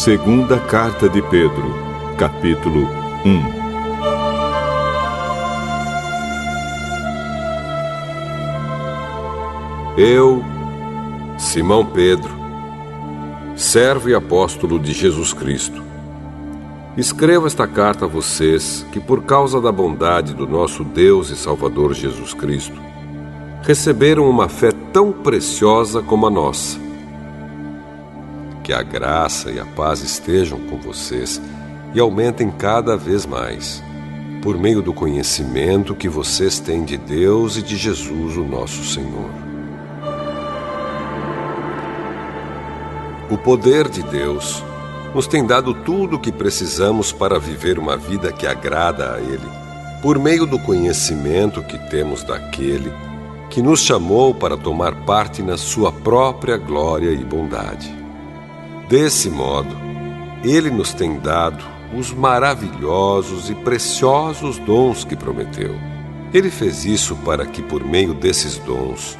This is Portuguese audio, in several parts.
Segunda Carta de Pedro, capítulo 1. Eu, Simão Pedro, servo e apóstolo de Jesus Cristo, escrevo esta carta a vocês que, por causa da bondade do nosso Deus e Salvador Jesus Cristo, receberam uma fé tão preciosa como a nossa. Que a graça e a paz estejam com vocês e aumentem cada vez mais, por meio do conhecimento que vocês têm de Deus e de Jesus, o nosso Senhor. O poder de Deus nos tem dado tudo o que precisamos para viver uma vida que agrada a Ele, por meio do conhecimento que temos daquele que nos chamou para tomar parte na sua própria glória e bondade. Desse modo, Ele nos tem dado os maravilhosos e preciosos dons que prometeu. Ele fez isso para que, por meio desses dons,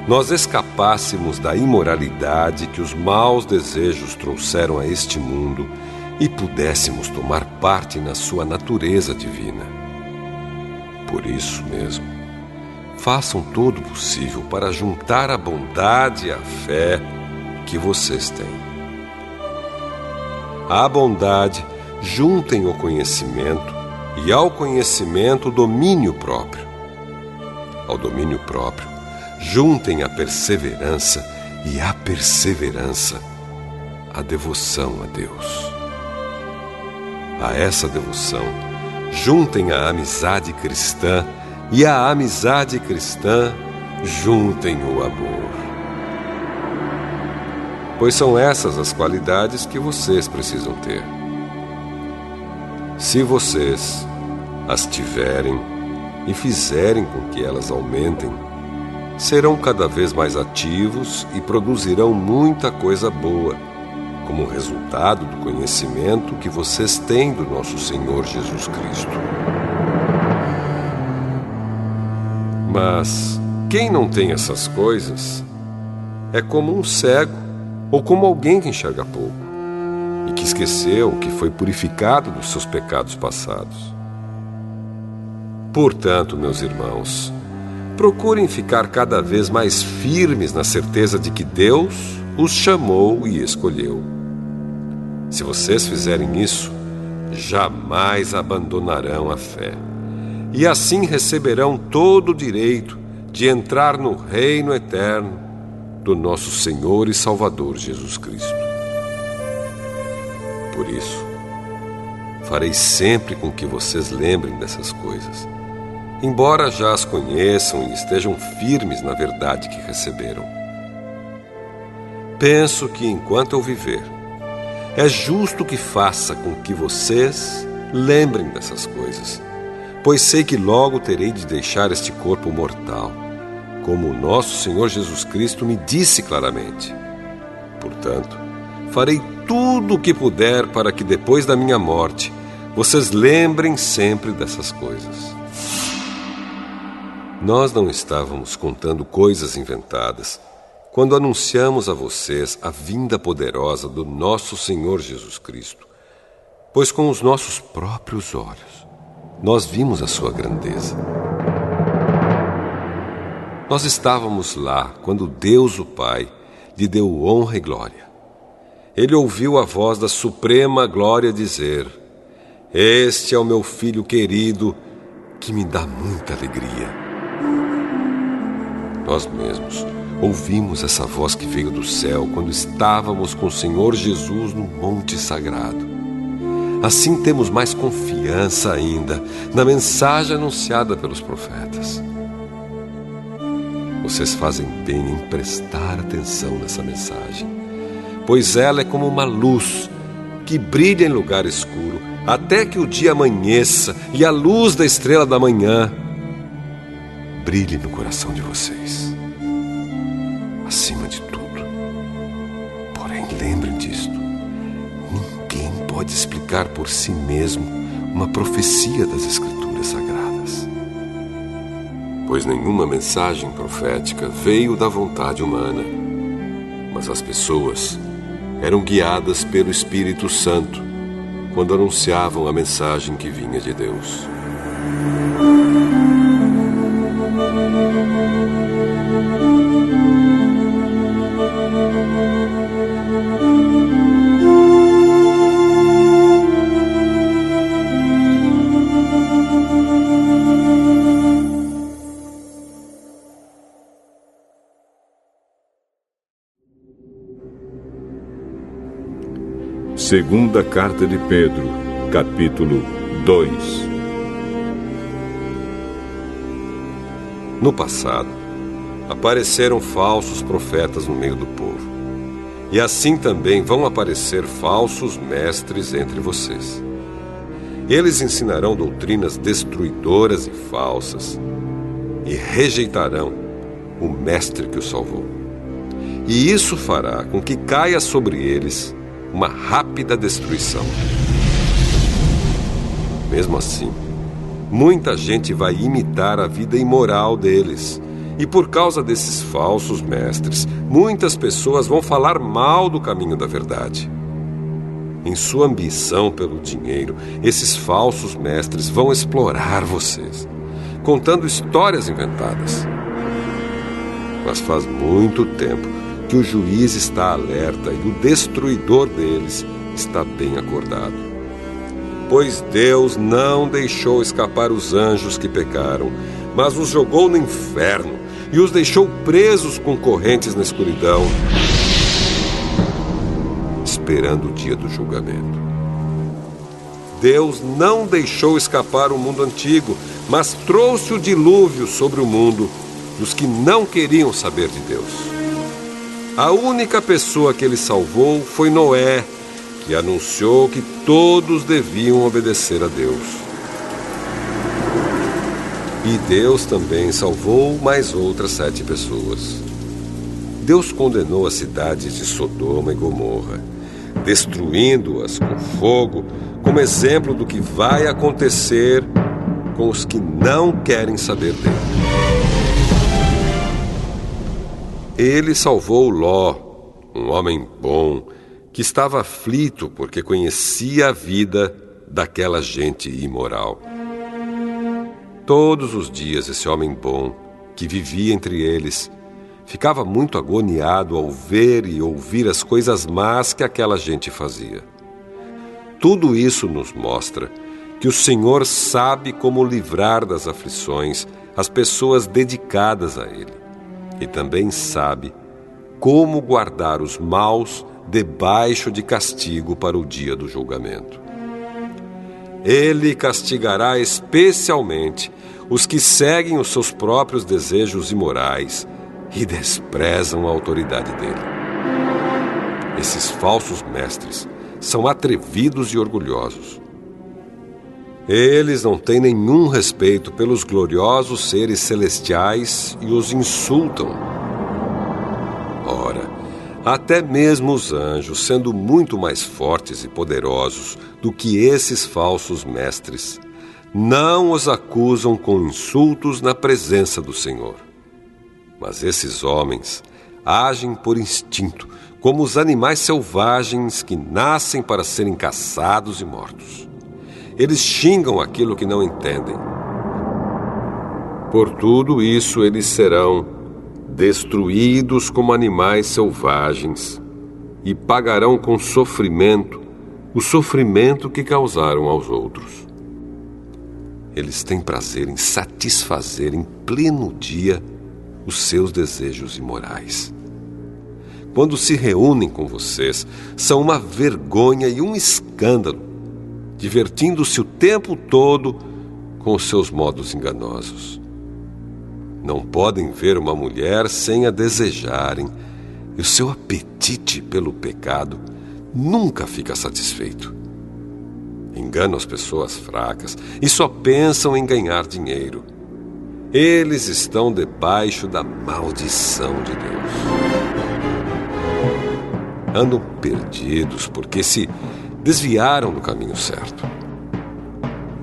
nós escapássemos da imoralidade que os maus desejos trouxeram a este mundo e pudéssemos tomar parte na sua natureza divina. Por isso mesmo, façam todo o possível para juntar a bondade e a fé que vocês têm. À bondade, juntem o conhecimento e ao conhecimento o domínio próprio. Ao domínio próprio, juntem a perseverança e à perseverança, a devoção a Deus. A essa devoção, juntem a amizade cristã e à amizade cristã, juntem o amor. Pois são essas as qualidades que vocês precisam ter. Se vocês as tiverem e fizerem com que elas aumentem, serão cada vez mais ativos e produzirão muita coisa boa, como resultado do conhecimento que vocês têm do nosso Senhor Jesus Cristo. Mas quem não tem essas coisas é como um cego ou como alguém que enxerga pouco e que esqueceu que foi purificado dos seus pecados passados. Portanto, meus irmãos, procurem ficar cada vez mais firmes na certeza de que Deus os chamou e escolheu. Se vocês fizerem isso, jamais abandonarão a fé, e assim receberão todo o direito de entrar no reino eterno do nosso Senhor e Salvador Jesus Cristo. Por isso, farei sempre com que vocês lembrem dessas coisas, embora já as conheçam e estejam firmes na verdade que receberam. Penso que, enquanto eu viver, é justo que faça com que vocês lembrem dessas coisas, pois sei que logo terei de deixar este corpo mortal, como o nosso Senhor Jesus Cristo me disse claramente. Portanto, farei tudo o que puder para que depois da minha morte, vocês lembrem sempre dessas coisas. Nós não estávamos contando coisas inventadas quando anunciamos a vocês a vinda poderosa do nosso Senhor Jesus Cristo, pois com os nossos próprios olhos nós vimos a sua grandeza. Nós estávamos lá quando Deus, o Pai, lhe deu honra e glória. Ele ouviu a voz da suprema glória dizer: "Este é o meu filho querido, que me dá muita alegria." Nós mesmos ouvimos essa voz que veio do céu quando estávamos com o Senhor Jesus no Monte Sagrado. Assim temos mais confiança ainda na mensagem anunciada pelos profetas. Vocês fazem bem em prestar atenção nessa mensagem, pois ela é como uma luz que brilha em lugar escuro até que o dia amanheça e a luz da estrela da manhã brilhe no coração de vocês. Acima de tudo, porém, lembrem disto: ninguém pode explicar por si mesmo uma profecia das Escrituras Sagradas, pois nenhuma mensagem profética veio da vontade humana, mas as pessoas eram guiadas pelo Espírito Santo quando anunciavam a mensagem que vinha de Deus. Segunda Carta de Pedro, capítulo 2. No passado, apareceram falsos profetas no meio do povo. E assim também vão aparecer falsos mestres entre vocês. Eles ensinarão doutrinas destruidoras e falsas e rejeitarão o mestre que os salvou. E isso fará com que caia sobre eles uma rápida destruição. Mesmo assim, muita gente vai imitar a vida imoral deles. E por causa desses falsos mestres, muitas pessoas vão falar mal do caminho da verdade. Em sua ambição pelo dinheiro, esses falsos mestres vão explorar vocês, contando histórias inventadas. Mas faz muito tempo que o juiz está alerta e o destruidor deles está bem acordado. Pois Deus não deixou escapar os anjos que pecaram, mas os jogou no inferno e os deixou presos com correntes na escuridão, esperando o dia do julgamento. Deus não deixou escapar o mundo antigo, mas trouxe o dilúvio sobre o mundo dos que não queriam saber de Deus. A única pessoa que ele salvou foi Noé, que anunciou que todos deviam obedecer a Deus. E Deus também salvou mais outras 7 pessoas. Deus condenou as cidades de Sodoma e Gomorra, destruindo-as com fogo, como exemplo do que vai acontecer com os que não querem saber dele. Ele salvou Ló, um homem bom, que estava aflito porque conhecia a vida daquela gente imoral. Todos os dias esse homem bom, que vivia entre eles, ficava muito agoniado ao ver e ouvir as coisas más que aquela gente fazia. Tudo isso nos mostra que o Senhor sabe como livrar das aflições as pessoas dedicadas a Ele. E também sabe como guardar os maus debaixo de castigo para o dia do julgamento. Ele castigará especialmente os que seguem os seus próprios desejos imorais e desprezam a autoridade dele. Esses falsos mestres são atrevidos e orgulhosos. Eles não têm nenhum respeito pelos gloriosos seres celestiais e os insultam. Ora, até mesmo os anjos, sendo muito mais fortes e poderosos do que esses falsos mestres, não os acusam com insultos na presença do Senhor. Mas esses homens agem por instinto, como os animais selvagens que nascem para serem caçados e mortos. Eles xingam aquilo que não entendem. Por tudo isso, eles serão destruídos como animais selvagens e pagarão com sofrimento o sofrimento que causaram aos outros. Eles têm prazer em satisfazer em pleno dia os seus desejos imorais. Quando se reúnem com vocês, são uma vergonha e um escândalo, divertindo-se o tempo todo com os seus modos enganosos. Não podem ver uma mulher sem a desejarem, e o seu apetite pelo pecado nunca fica satisfeito. Enganam as pessoas fracas e só pensam em ganhar dinheiro. Eles estão debaixo da maldição de Deus. Andam perdidos porque se desviaram do caminho certo.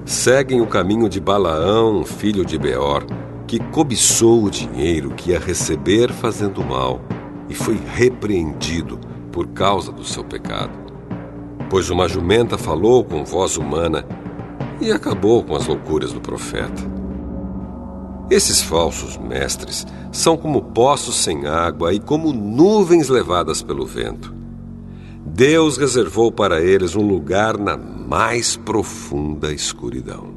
Seguem o caminho de Balaão, filho de Beor, que cobiçou o dinheiro que ia receber fazendo mal e foi repreendido por causa do seu pecado. Pois uma jumenta falou com voz humana e acabou com as loucuras do profeta. Esses falsos mestres são como poços sem água e como nuvens levadas pelo vento. Deus reservou para eles um lugar na mais profunda escuridão.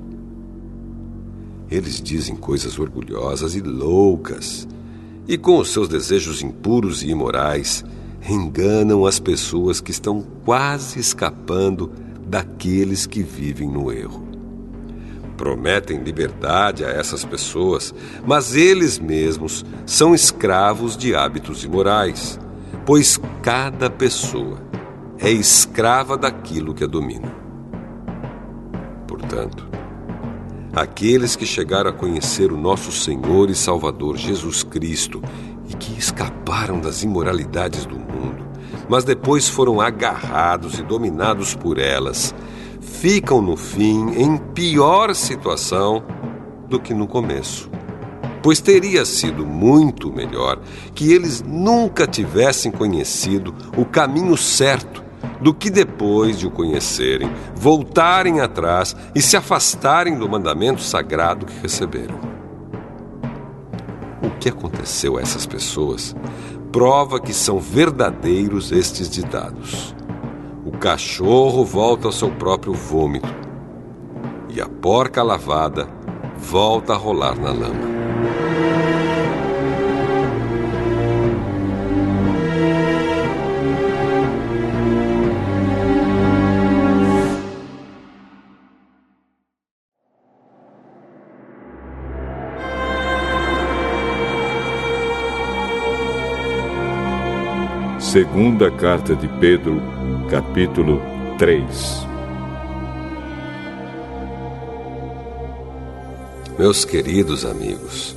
Eles dizem coisas orgulhosas e loucas, e com os seus desejos impuros e imorais, enganam as pessoas que estão quase escapando daqueles que vivem no erro. Prometem liberdade a essas pessoas, mas eles mesmos são escravos de hábitos imorais, pois cada pessoa é escrava daquilo que a domina. Portanto, aqueles que chegaram a conhecer o nosso Senhor e Salvador Jesus Cristo e que escaparam das imoralidades do mundo, mas depois foram agarrados e dominados por elas, ficam no fim em pior situação do que no começo. Pois teria sido muito melhor que eles nunca tivessem conhecido o caminho certo do que depois de o conhecerem, voltarem atrás e se afastarem do mandamento sagrado que receberam. O que aconteceu a essas pessoas prova que são verdadeiros estes ditados. O cachorro volta ao seu próprio vômito e a porca lavada volta a rolar na lama. Segunda Carta de Pedro, capítulo 3. Meus queridos amigos,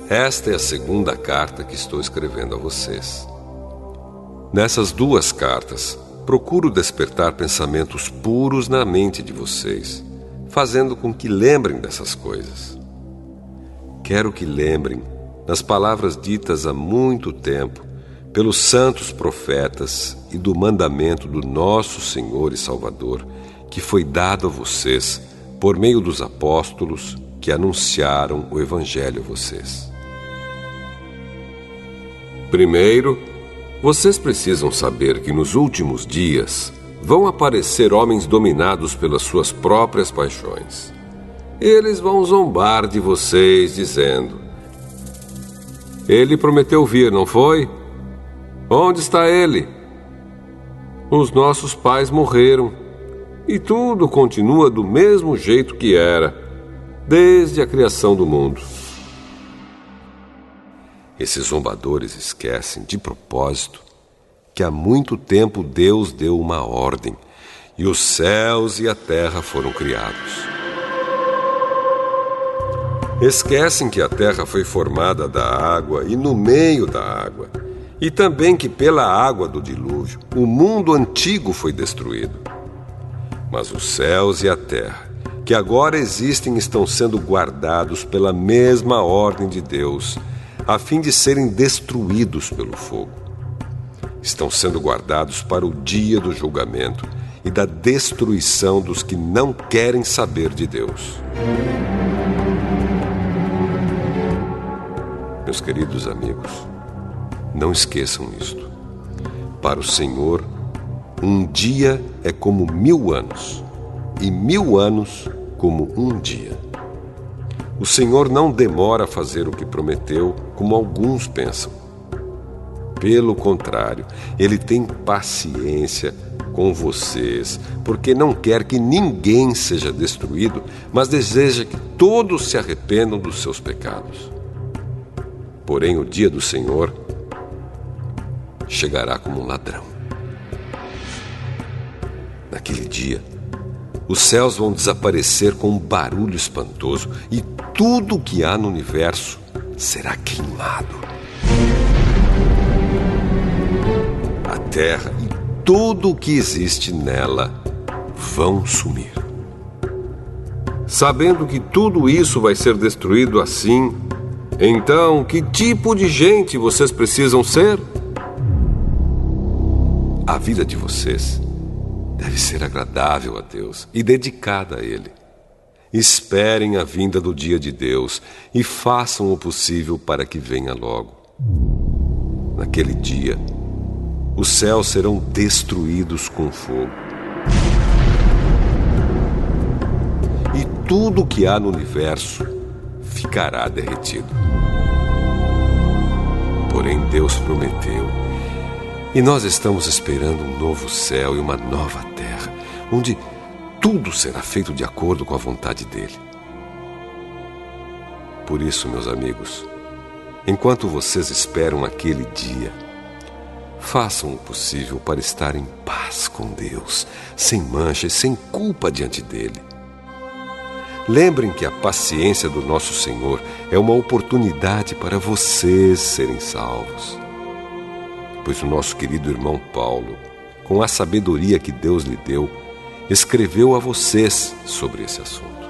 esta é a segunda carta que estou escrevendo a vocês. Nessas duas cartas, procuro despertar pensamentos puros na mente de vocês, fazendo com que lembrem dessas coisas. Quero que lembrem das palavras ditas há muito tempo pelos santos profetas e do mandamento do nosso Senhor e Salvador, que foi dado a vocês por meio dos apóstolos que anunciaram o Evangelho a vocês. Primeiro, vocês precisam saber que nos últimos dias vão aparecer homens dominados pelas suas próprias paixões. Eles vão zombar de vocês, dizendo: "Ele prometeu vir, não foi? Onde está ele? Os nossos pais morreram e tudo continua do mesmo jeito que era, desde a criação do mundo." Esses zombadores esquecem, de propósito, que há muito tempo Deus deu uma ordem e os céus e a terra foram criados. Esquecem que a terra foi formada da água e no meio da água, e também que pela água do dilúvio o mundo antigo foi destruído. Mas os céus e a terra, que agora existem, estão sendo guardados pela mesma ordem de Deus, a fim de serem destruídos pelo fogo. Estão sendo guardados para o dia do julgamento e da destruição dos que não querem saber de Deus. Meus queridos amigos, não esqueçam isto. Para o Senhor, um dia é como 1000 anos, e 1000 anos como um dia. O Senhor não demora a fazer o que prometeu, como alguns pensam. Pelo contrário, Ele tem paciência com vocês, porque não quer que ninguém seja destruído, mas deseja que todos se arrependam dos seus pecados. Porém, o dia do Senhor chegará como um ladrão. Naquele dia, os céus vão desaparecer com um barulho espantoso e tudo o que há no universo será queimado. A terra e tudo o que existe nela vão sumir. Sabendo que tudo isso vai ser destruído assim, então que tipo de gente vocês precisam ser? A vida de vocês deve ser agradável a Deus e dedicada a Ele. Esperem a vinda do dia de Deus e façam o possível para que venha logo. Naquele dia, os céus serão destruídos com fogo. E tudo o que há no universo ficará derretido. Porém, Deus prometeu, e nós estamos esperando um novo céu e uma nova terra, onde tudo será feito de acordo com a vontade dele. Por isso, meus amigos, enquanto vocês esperam aquele dia, façam o possível para estar em paz com Deus, sem mancha e sem culpa diante dele. Lembrem que a paciência do nosso Senhor é uma oportunidade para vocês serem salvos. Pois o nosso querido irmão Paulo, com a sabedoria que Deus lhe deu, escreveu a vocês sobre esse assunto.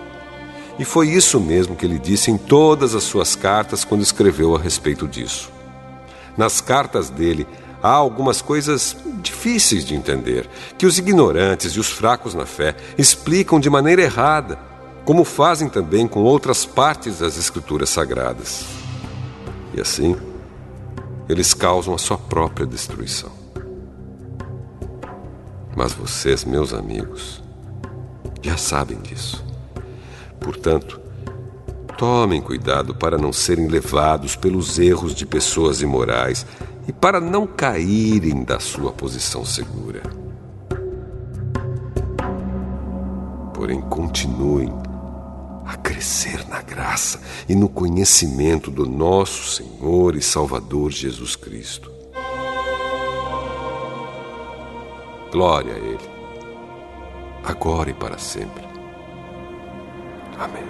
E foi isso mesmo que ele disse em todas as suas cartas quando escreveu a respeito disso. Nas cartas dele, há algumas coisas difíceis de entender, que os ignorantes e os fracos na fé explicam de maneira errada, como fazem também com outras partes das Escrituras Sagradas. E assim, eles causam a sua própria destruição. Mas vocês, meus amigos, já sabem disso. Portanto, tomem cuidado para não serem levados pelos erros de pessoas imorais e para não caírem da sua posição segura. Porém, continuem a crescer na graça e no conhecimento do nosso Senhor e Salvador Jesus Cristo. Glória a Ele, agora e para sempre. Amém.